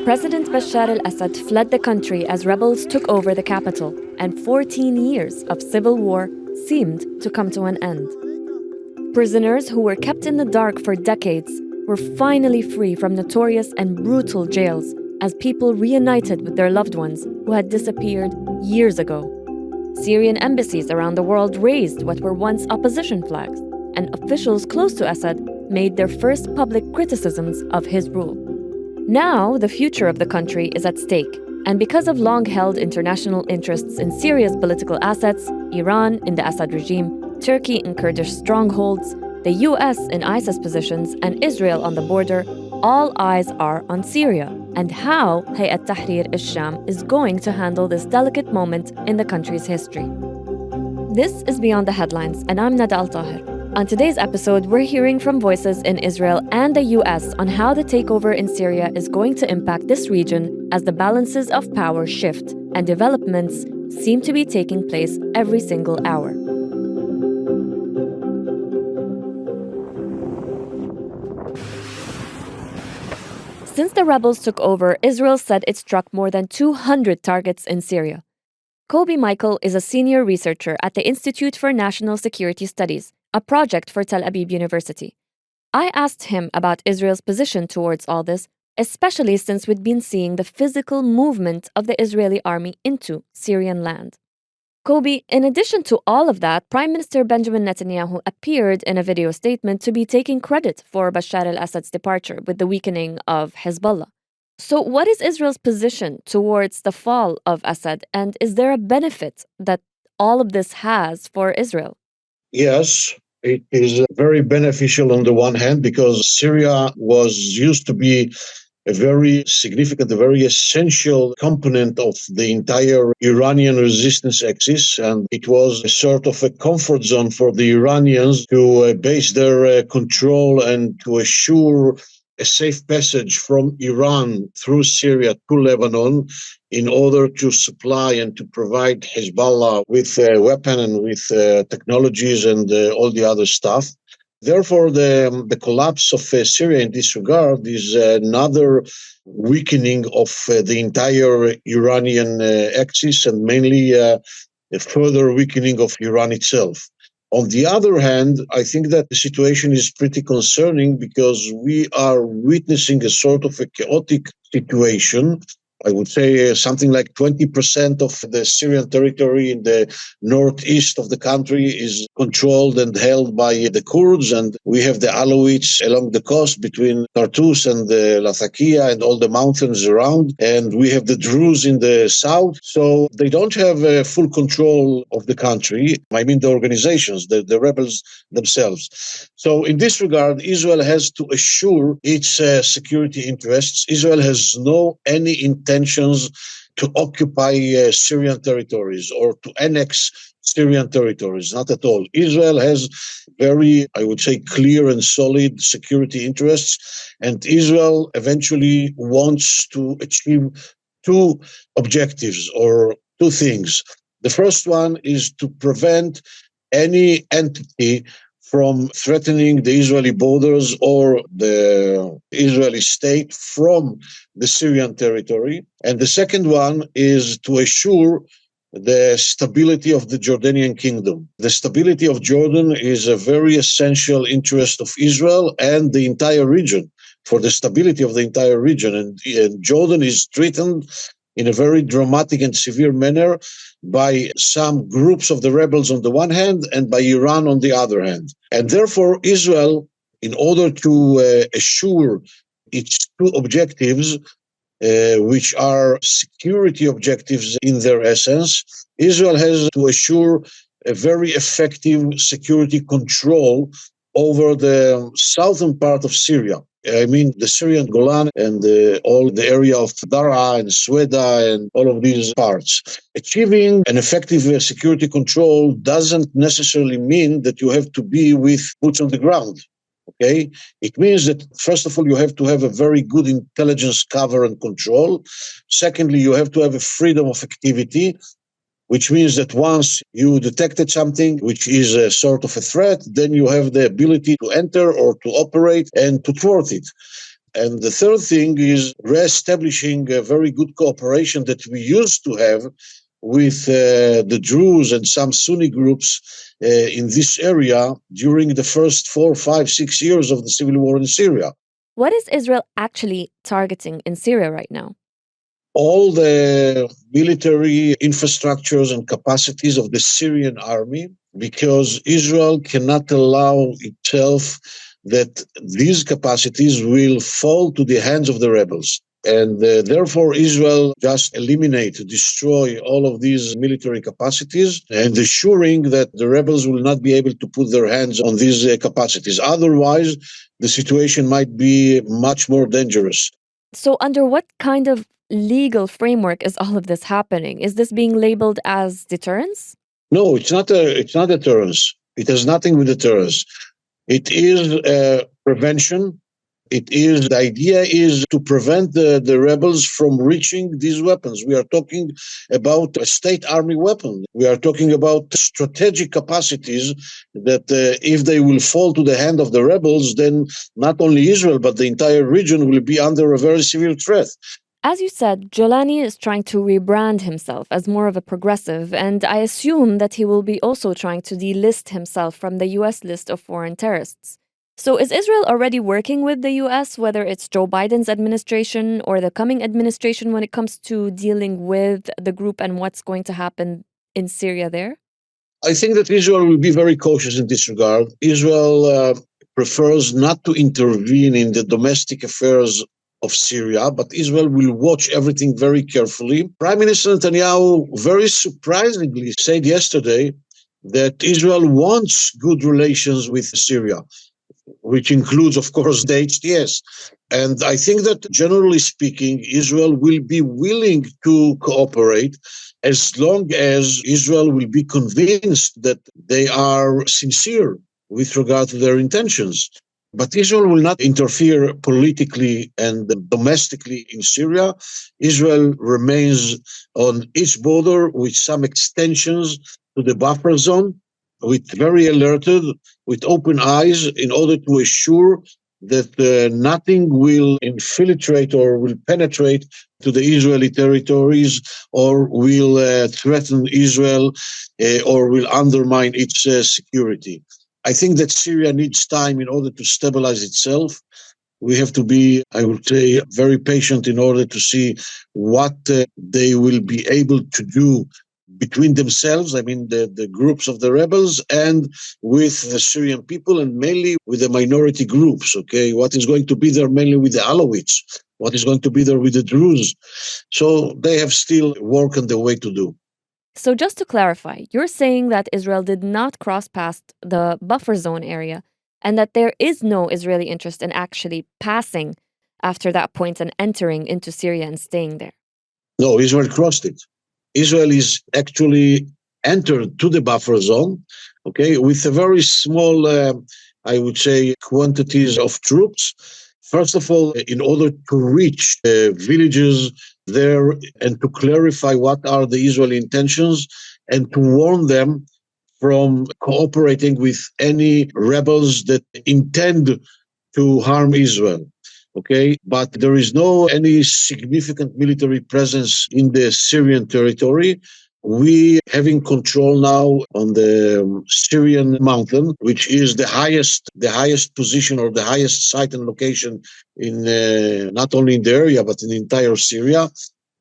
President Bashar al-Assad fled the country as rebels took over the capital, and 14 years of civil war seemed to come to an end. Prisoners who were kept in the dark for decades were finally free from notorious and brutal jails as people reunited with their loved ones who had disappeared years ago. Syrian embassies around the world raised what were once opposition flags, and officials close to Assad made their first public criticisms of his rule. Now, the future of the country is at stake, and because of long-held international interests in Syria's political assets, Iran in the Assad regime, Turkey in Kurdish strongholds, the US in ISIS positions, and Israel on the border, all eyes are on Syria and how Hayat Tahrir Al Sham is going to handle this delicate moment in the country's history. This is Beyond the Headlines, and I'm Nada AlTaher. On today's episode, we're hearing from voices in Israel and the US on how the takeover in Syria is going to impact this region as the balances of power shift and developments seem to be taking place every single hour. Since the rebels took over, Israel said it struck more than 200 targets in Syria. Kobi Michael is a senior researcher at the Institute for National Security Studies, a project for Tel Aviv University. I asked him about Israel's position towards all this, especially since we'd been seeing the physical movement of the Israeli army into Syrian land. Kobi, in addition to all of that, Prime Minister Benjamin Netanyahu appeared in a video statement to be taking credit for Bashar al-Assad's departure with the weakening of Hezbollah. So what is Israel's position towards the fall of Assad, and is there a benefit that all of this has for Israel? Yes, it is very beneficial on the one hand because Syria was used to be a very significant, a very essential component of the entire Iranian resistance axis. And it was a sort of a comfort zone for the Iranians to base their control and to assure a safe passage from Iran through Syria to Lebanon in order to supply and to provide Hezbollah with weapons and with technologies and all the other stuff. Therefore, the collapse of Syria in this regard is another weakening of the entire Iranian axis and mainly a further weakening of Iran itself. On the other hand, I think that the situation is pretty concerning because we are witnessing a sort of a chaotic situation. I would say something like 20% of the Syrian territory in the northeast of the country is controlled and held by the Kurds, and we have the Alawites along the coast between Tartus and Latakia and all the mountains around, and we have the Druze in the south. So they don't have full control of the country. I mean the organizations, the rebels themselves. So in this regard, Israel has to assure its security interests. Israel has any intentions to occupy Syrian territories or to annex Syrian territories, not at all. Israel has very, I would say, clear and solid security interests, and Israel eventually wants to achieve two objectives or two things. The first one is to prevent any entity from threatening the Israeli borders or the Israeli state from the Syrian territory. And the second one is to assure the stability of the Jordanian kingdom. The stability of Jordan is a very essential interest of Israel and the entire region, for the stability of the entire region. And Jordan is threatened in a very dramatic and severe manner by some groups of the rebels on the one hand and by Iran on the other hand. And therefore, Israel, in order to assure its two objectives, which are security objectives in their essence, Israel has to assure a very effective security control over the southern part of Syria. I mean, the Syrian Golan and all the area of Daraa and Sweda and all of these parts. Achieving an effective security control doesn't necessarily mean that you have to be with boots on the ground. Okay, it means that, first of all, you have to have a very good intelligence cover and control. Secondly, you have to have a freedom of activity, which means that once you detected something which is a sort of a threat, then you have the ability to enter or to operate and to thwart it. And the third thing is reestablishing a very good cooperation that we used to have with the Druze and some Sunni groups in this area during the first 4, 5, 6 years of the civil war in Syria. What is Israel actually targeting in Syria right now? All the military infrastructures and capacities of the Syrian army, because Israel cannot allow itself that these capacities will fall to the hands of the rebels. And therefore, Israel just eliminate, destroy all of these military capacities and assuring that the rebels will not be able to put their hands on these capacities. Otherwise, the situation might be much more dangerous. So, under what kind of legal framework is all of this happening? Is this being labeled as deterrence? No, it's not deterrence. It has nothing with deterrence. It is prevention. The idea is to prevent the rebels from reaching these weapons. We are talking about a state army weapon. We are talking about strategic capacities that if they will fall to the hand of the rebels, then not only Israel, but the entire region will be under a very severe threat. As you said, Jolani is trying to rebrand himself as more of a progressive, and I assume that he will be also trying to delist himself from the US list of foreign terrorists. So is Israel already working with the US, whether it's Joe Biden's administration or the coming administration, when it comes to dealing with the group and what's going to happen in Syria there? I think that Israel will be very cautious in this regard. Israel prefers not to intervene in the domestic affairs of Syria, but Israel will watch everything very carefully. Prime Minister Netanyahu very surprisingly said yesterday that Israel wants good relations with Syria, which includes, of course, the HTS. And I think that, generally speaking, Israel will be willing to cooperate as long as Israel will be convinced that they are sincere with regard to their intentions. But Israel will not interfere politically and domestically in Syria. Israel remains on its border with some extensions to the buffer zone, with very alerted, with open eyes, in order to assure that nothing will infiltrate or will penetrate to the Israeli territories or will threaten Israel or will undermine its security. I think that Syria needs time in order to stabilize itself. We have to be, I would say, very patient in order to see what they will be able to do between themselves, I mean, the groups of the rebels, and with the Syrian people, and mainly with the minority groups, okay? What is going to be there mainly with the Alawites? What is going to be there with the Druze? So they have still work on the way to do. So just to clarify, you're saying that Israel did not cross past the buffer zone area and that there is no Israeli interest in actually passing after that point and entering into Syria and staying there. No, Israel crossed it. Israel is actually entered to the buffer zone, okay, with a very small, I would say, quantities of troops. First of all, in order to reach villages there and to clarify what are the Israeli intentions and to warn them from cooperating with any rebels that intend to harm Israel. Okay, but there is no any significant military presence in the Syrian territory. We having control now on the Syrian mountain, which is the highest position or the highest site and location in not only in the area but in the entire Syria.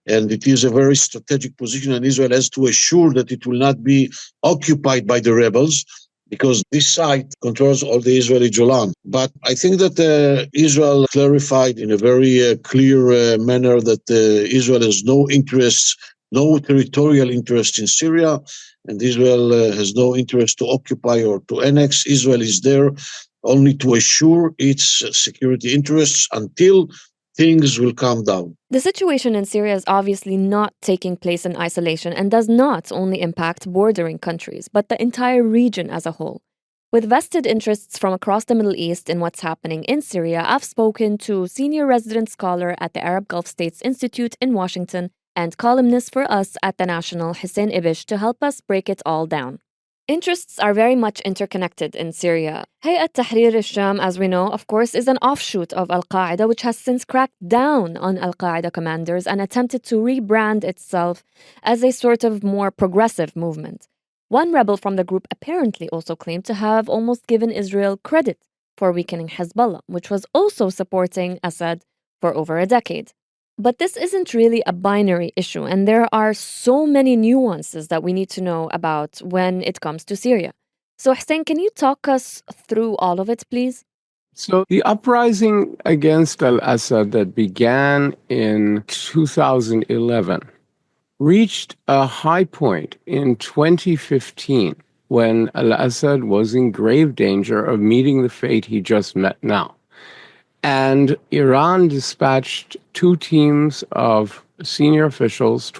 And it is a very strategic position, and Israel has to assure that it will not be occupied by the rebels, because this site controls all the Israeli Golan. But I think that Israel clarified in a very clear manner that Israel has no interest, no territorial interest in Syria, and Israel has no interest to occupy or to annex. Israel is there only to assure its security interests until things will calm down. The situation in Syria is obviously not taking place in isolation and does not only impact bordering countries, but the entire region as a whole. With vested interests from across the Middle East in what's happening in Syria, I've spoken to senior resident scholar at the Arab Gulf States Institute in Washington and columnist for us at The National, Hussein Ibish, to help us break it all down. Interests are very much interconnected in Syria. Hayat Tahrir Al Sham, as we know, of course, is an offshoot of Al Qaeda, which has since cracked down on Al Qaeda commanders and attempted to rebrand itself as a sort of more progressive movement. One rebel from the group apparently also claimed to have almost given Israel credit for weakening Hezbollah, which was also supporting Assad for over a decade. But this isn't really a binary issue, and there are so many nuances that we need to know about when it comes to Syria. So, Hussein, can you talk us through all of it, please? So the uprising against al-Assad that began in 2011 reached a high point in 2015 when al-Assad was in grave danger of meeting the fate he just met now. And Iran dispatched two teams of senior officials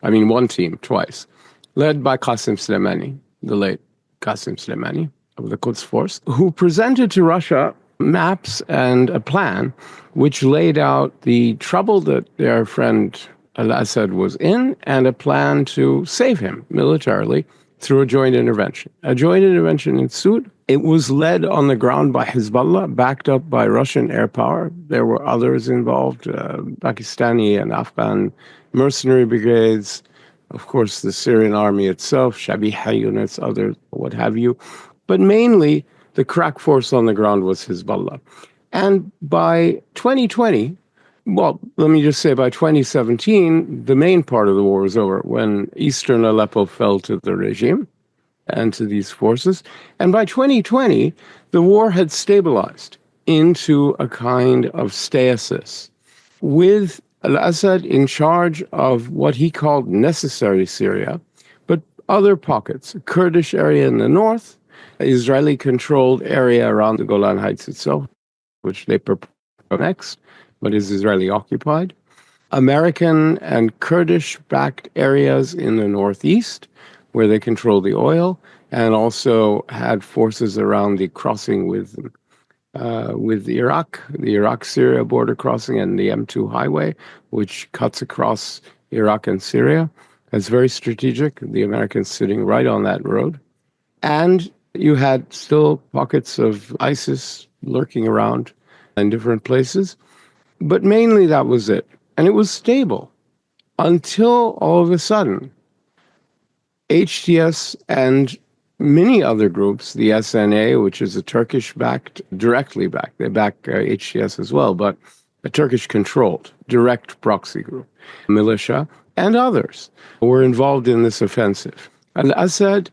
one team twice, led by Qasem Soleimani, the late Qasem Soleimani of the Quds Force, who presented to Russia maps and a plan which laid out the trouble that their friend al-Assad was in and a plan to save him militarily through a joint intervention. A joint intervention ensued. It was led on the ground by Hezbollah, backed up by Russian air power. There were others involved, Pakistani and Afghan mercenary brigades, of course, the Syrian army itself, Shabiha units, others, what have you. But mainly, the crack force on the ground was Hezbollah. And by 2020, well, let me just say by 2017, the main part of the war was over when eastern Aleppo fell to the regime and to these forces. And by 2020, the war had stabilized into a kind of stasis with al-Assad in charge of what he called necessary Syria, but other pockets, a Kurdish area in the north, Israeli-controlled area around the Golan Heights itself, which they propose next, but is Israeli-occupied, American and Kurdish-backed areas in the northeast, where they control the oil, and also had forces around the crossing with Iraq, the Iraq-Syria border crossing and the M2 highway, which cuts across Iraq and Syria. It's very strategic, the Americans sitting right on that road. And you had still pockets of ISIS lurking around in different places. But mainly that was it. And it was stable until all of a sudden, HTS and many other groups, the SNA, which is a Turkish-backed, directly backed, they back HTS as well, but a Turkish-controlled, direct proxy group, militia, and others were involved in this offensive. Al-Assad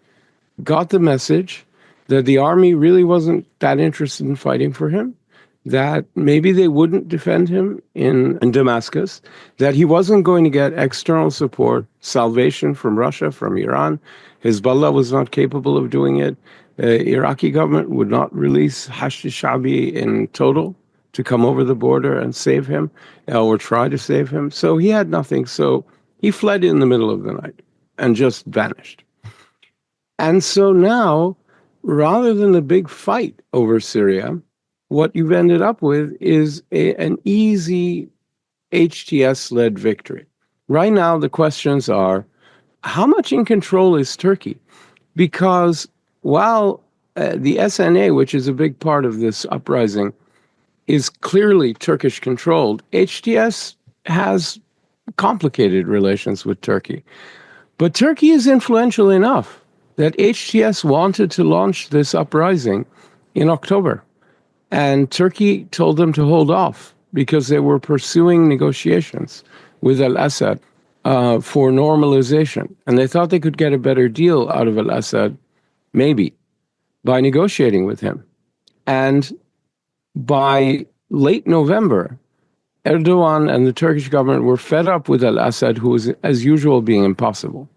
got the message that the army really wasn't that interested in fighting for him, that maybe they wouldn't defend him in Damascus, that he wasn't going to get external support, salvation from Russia, from Iran. Hezbollah was not capable of doing it. The Iraqi government would not release Hashd Shabi in total to come over the border and save him or try to save him. So he had nothing. So he fled in the middle of the night and just vanished. And so now, rather than a big fight over Syria, what you've ended up with is an easy HTS-led victory. Right now, the questions are, how much in control is Turkey? Because while the SNA, which is a big part of this uprising, is clearly Turkish-controlled, HTS has complicated relations with Turkey. But Turkey is influential enough that HTS wanted to launch this uprising in October. And Turkey told them to hold off because they were pursuing negotiations with al-Assad for normalization. And they thought they could get a better deal out of al-Assad, maybe, by negotiating with him. And by late November, Erdogan and the Turkish government were fed up with al-Assad, who was, as usual, being impossible.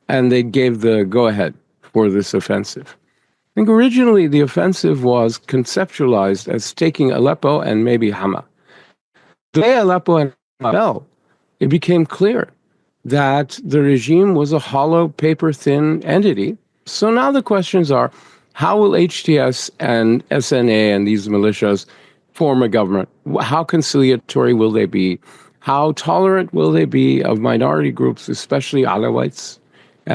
And they gave the go-ahead for this offensive. I think originally the offensive was conceptualized as taking Aleppo and maybe Hama. The day Aleppo and Hama fell, it became clear that the regime was a hollow, paper-thin entity. So now the questions are, how will HTS and SNA and these militias form a government? How conciliatory will they be? How tolerant will they be of minority groups, especially Alawites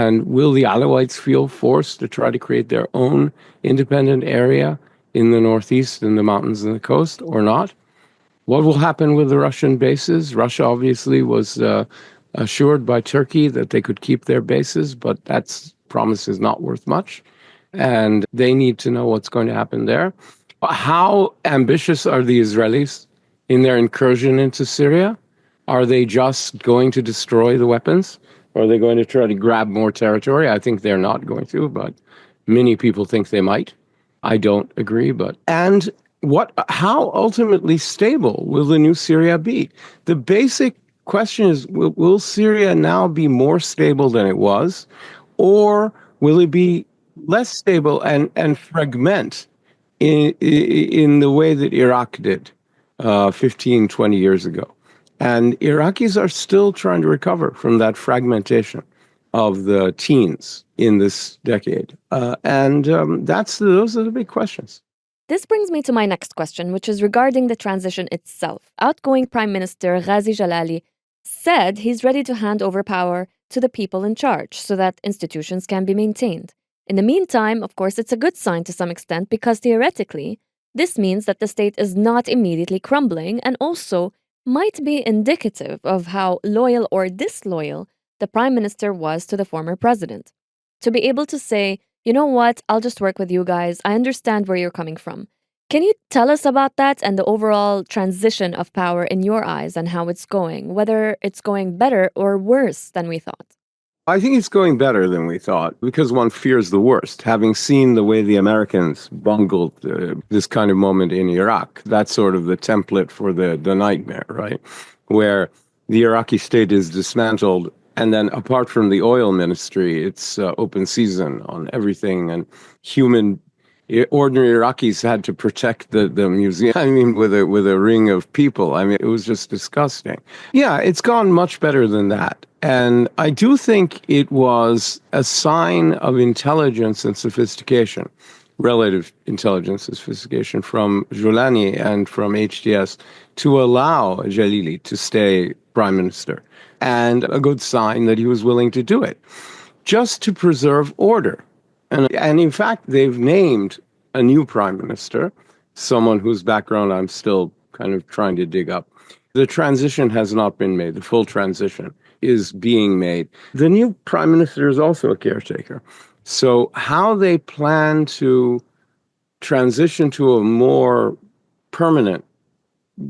And will the Alawites feel forced to try to create their own independent area in the northeast, in the mountains and the coast, or not? What will happen with the Russian bases? Russia obviously was assured by Turkey that they could keep their bases, but that promise is not worth much. And they need to know what's going to happen there. How ambitious are the Israelis in their incursion into Syria? Are they just going to destroy the weapons? Or are they going to try to grab more territory? I think they're not going to, but many people think they might. I don't agree, and how ultimately stable will the new Syria be? The basic question is, will Syria now be more stable than it was, or will it be less stable and fragment in the way that Iraq did 15, 20 years ago? And Iraqis are still trying to recover from that fragmentation of the teens in this decade. Those are the big questions. This brings me to my next question, which is regarding the transition itself. Outgoing Prime Minister Ghazi Jalali said he's ready to hand over power to the people in charge so that institutions can be maintained. In the meantime, of course, it's a good sign to some extent because theoretically, this means that the state is not immediately crumbling and also might be indicative of how loyal or disloyal the Prime Minister was to the former president. To be able to say, you know what, I'll just work with you guys, I understand where you're coming from. Can you tell us about that and the overall transition of power in your eyes and how it's going, whether it's going better or worse than we thought? I think it's going better than we thought because one fears the worst. Having seen the way the Americans bungled this kind of moment in Iraq, that's sort of the template for the nightmare, right? Where the Iraqi state is dismantled, and then apart from the oil ministry, it's open season on everything, and ordinary Iraqis had to protect the museum. I mean, with a ring of people. I mean, it was just disgusting. Yeah, it's gone much better than that. And I do think it was a sign of intelligence and sophistication, relative intelligence and sophistication from Joulani and from HTS to allow Jalili to stay prime minister. And a good sign that he was willing to do it, just to preserve order. And in fact, they've named a new prime minister, someone whose background I'm still kind of trying to dig up. The transition has not been made. The full transition is being made. The new prime minister is also a caretaker. So how they plan to transition to a more permanent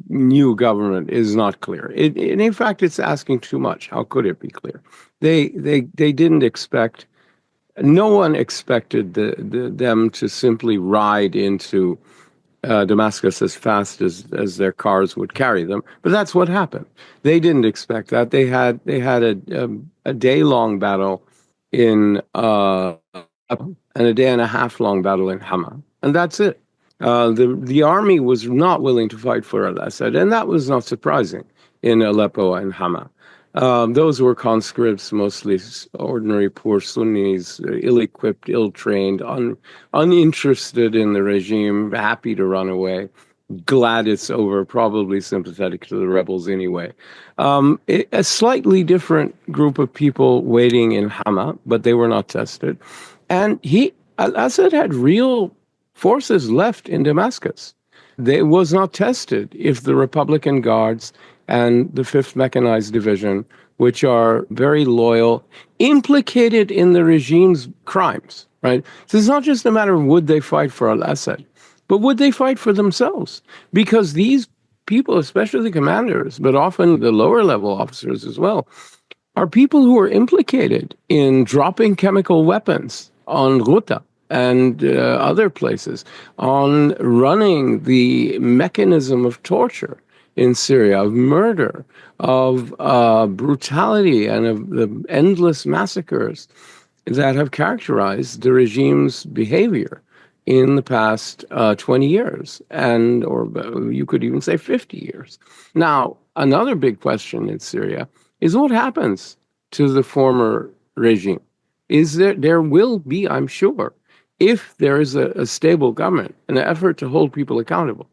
new government is not clear. In fact, it's asking too much. How could it be clear? They didn't expect. No one expected them to simply ride into Damascus as fast as their cars would carry them, but that's what happened. They didn't expect that. They had a day-long battle in and a day and a half long battle in Hama, and that's it. The army was not willing to fight for al-Assad, and that was not surprising in Aleppo and Hama. Those were conscripts, mostly ordinary poor Sunnis, ill-equipped, ill-trained, uninterested in the regime, happy to run away, glad it's over, probably sympathetic to the rebels anyway. A slightly different group of people waiting in Hama, but they were not tested. And al-Assad had real forces left in Damascus. It was not tested if the Republican Guards and the 5th Mechanized Division, which are very loyal, implicated in the regime's crimes, right? So it's not just a matter of would they fight for al-Assad, but would they fight for themselves? Because these people, especially commanders, but often the lower level officers as well, are people who are implicated in dropping chemical weapons on Ghouta and other places, on running the mechanism of torture in Syria, of murder, of brutality, and of the endless massacres that have characterized the regime's behavior in the past 20 years, or you could even say 50 years. Now, another big question in Syria is what happens to the former regime? There will be, I'm sure, if there is a stable government, an effort to hold people accountable,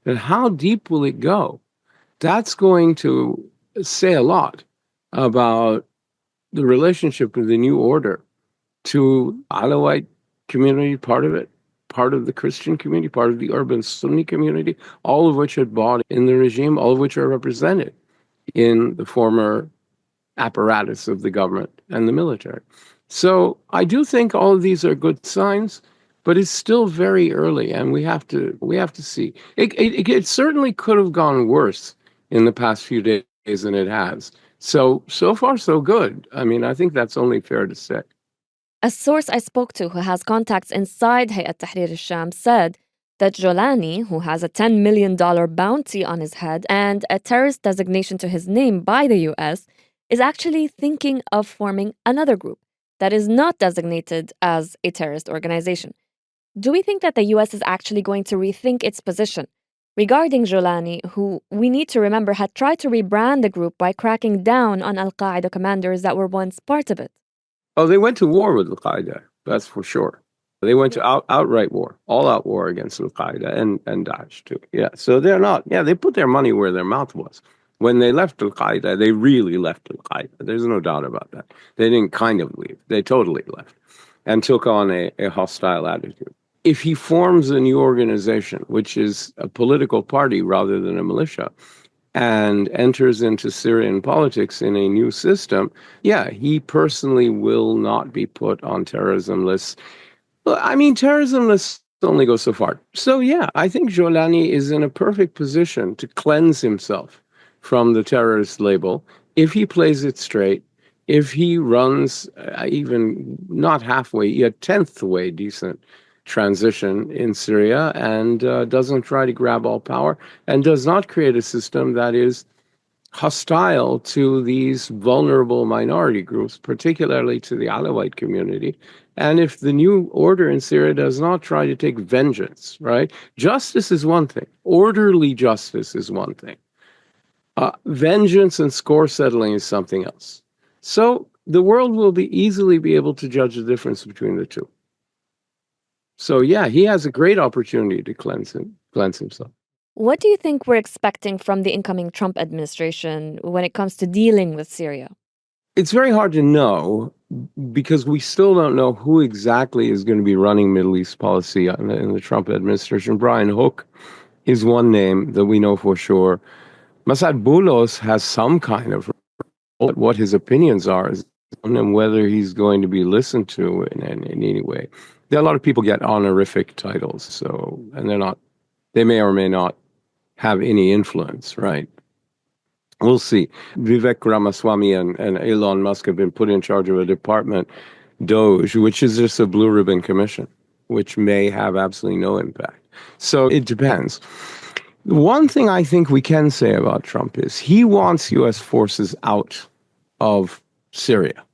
then how deep will it go? That's going to say a lot about the relationship with the new order to Alawite community, part of it, part of the Christian community, part of the urban Sunni community, all of which had bought in the regime, all of which are represented in the former apparatus of the government and the military. So I do think all of these are good signs, but it's still very early, and we have to see. It certainly could have gone worse in the past few days than it has. So far so good. I mean, I think that's only fair to say. A source I spoke to who has contacts inside Hayat Tahrir Al Sham said that Jolani, who has a $10 million bounty on his head and a terrorist designation to his name by the US, is actually thinking of forming another group that is not designated as a terrorist organization. Do we think that the US is actually going to rethink its position regarding Jolani, who we need to remember had tried to rebrand the group by cracking down on Al-Qaeda commanders that were once part of it? Oh, they went to war with Al-Qaeda, that's for sure. They went to outright war, all-out war against Al-Qaeda and Daesh too. Yeah, so they put their money where their mouth was. When they left Al-Qaeda, they really left Al-Qaeda. There's no doubt about that. They didn't kind of leave. They totally left and took on a hostile attitude. If he forms a new organization, which is a political party rather than a militia, and enters into Syrian politics in a new system, yeah, he personally will not be put on terrorism lists. Well, I mean, terrorism lists only go so far. So yeah, I think Jolani is in a perfect position to cleanse himself from the terrorist label if he plays it straight, if he runs even not halfway, a tenth way decent transition in Syria and doesn't try to grab all power and does not create a system that is hostile to these vulnerable minority groups, particularly to the Alawite community. And if the new order in Syria does not try to take vengeance, right? Justice is one thing. Orderly justice is one thing. Vengeance and score settling is something else. So the world will easily be able to judge the difference between the two. So yeah, he has a great opportunity to cleanse himself. What do you think we're expecting from the incoming Trump administration when it comes to dealing with Syria? It's very hard to know because we still don't know who exactly is going to be running Middle East policy in the Trump administration. Brian Hook is one name that we know for sure. Massad Boulos has some kind of what his opinions are and whether he's going to be listened to in any way. There are a lot of people get honorific titles, and they may or may not have any influence, right? We'll see. Vivek Ramaswamy and Elon Musk have been put in charge of a department, DOGE, which is just a blue ribbon commission, which may have absolutely no impact. So it depends. One thing I think we can say about Trump is he wants U.S. forces out of Syria.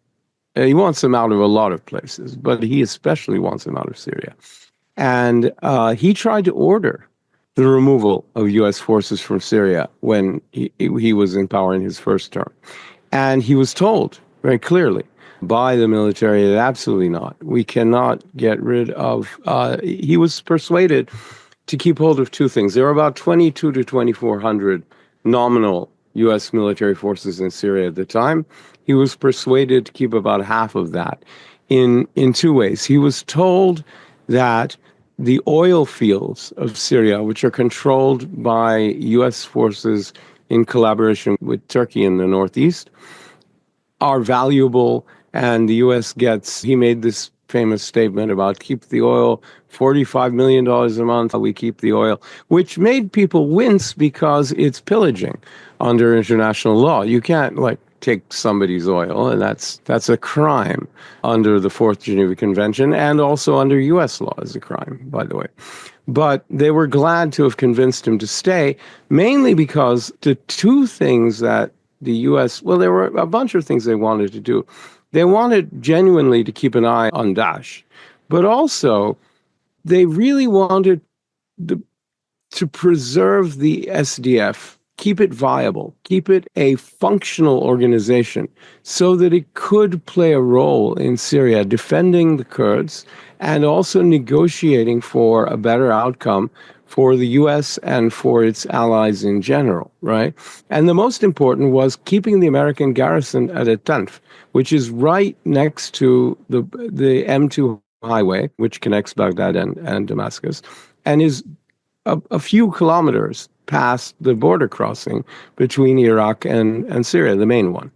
He wants them out of a lot of places, but he especially wants them out of Syria. And he tried to order the removal of U.S. forces from Syria when he was in power in his first term. And he was told very clearly by the military that absolutely not. We cannot get rid of... he was persuaded to keep hold of two things. There were about 2,200 to 2,400 nominal U.S. military forces in Syria at the time. He was persuaded to keep about half of that in two ways. He was told that the oil fields of Syria, which are controlled by U.S. forces in collaboration with Turkey in the northeast, are valuable, and the U.S. he made this famous statement about keep the oil, $45 million a month, we keep the oil, which made people wince because it's pillaging under international law. You can't, take somebody's oil, and that's a crime under the Fourth Geneva Convention, and also under U.S. law is a crime, by the way. But they were glad to have convinced him to stay, mainly because the two things that the U.S., there were a bunch of things they wanted to do. They wanted genuinely to keep an eye on Daesh, but also they really wanted to preserve the SDF keep it viable, keep it a functional organization so that it could play a role in Syria defending the Kurds and also negotiating for a better outcome for the U.S. and for its allies in general, right? And the most important was keeping the American garrison at Tanf, which is right next to the M2 highway, which connects Baghdad and Damascus, and is a few kilometers past the border crossing between Iraq and Syria, the main one.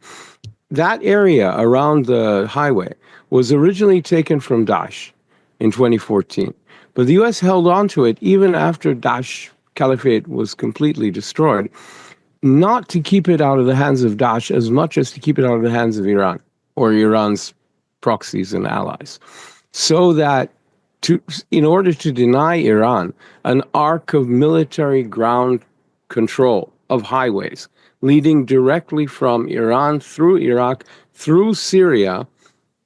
That area around the highway was originally taken from Daesh in 2014. But the U.S. held on to it even after Daesh Caliphate was completely destroyed, not to keep it out of the hands of Daesh as much as to keep it out of the hands of Iran or Iran's proxies and allies. So that in order to deny Iran an arc of military ground control of highways leading directly from Iran through Iraq, through Syria,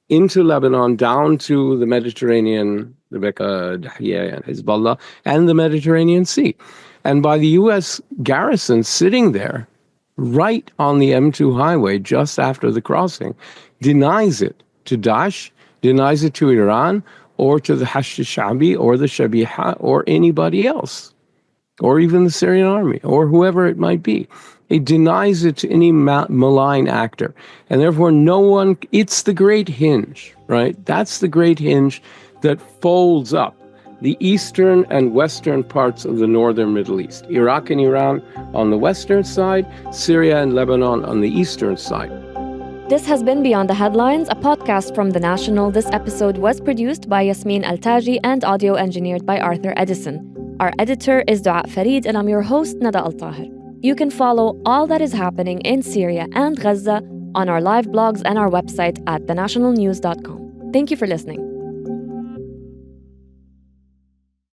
into Lebanon, down to the Mediterranean, the Bekaa, Dahiyah, and Hezbollah, and the Mediterranean Sea. And by the U.S. garrison sitting there, right on the M2 highway, just after the crossing, denies it to Daesh, denies it to Iran, or to the Hashd al-Sha'bi, or the Shabiha, or anybody else, or even the Syrian army, or whoever it might be. It denies it to any malign actor. And therefore, no one, it's the great hinge, right? That's the great hinge that folds up the eastern and western parts of the northern Middle East. Iraq and Iran on the western side, Syria and Lebanon on the eastern side. This has been Beyond the Headlines, a podcast from The National. This episode was produced by Yasmin Al-Taji and audio engineered by Arthur Edison. Our editor is Dua Farid, and I'm your host, Nada AlTaher. You can follow all that is happening in Syria and Gaza on our live blogs and our website at thenationalnews.com. Thank you for listening.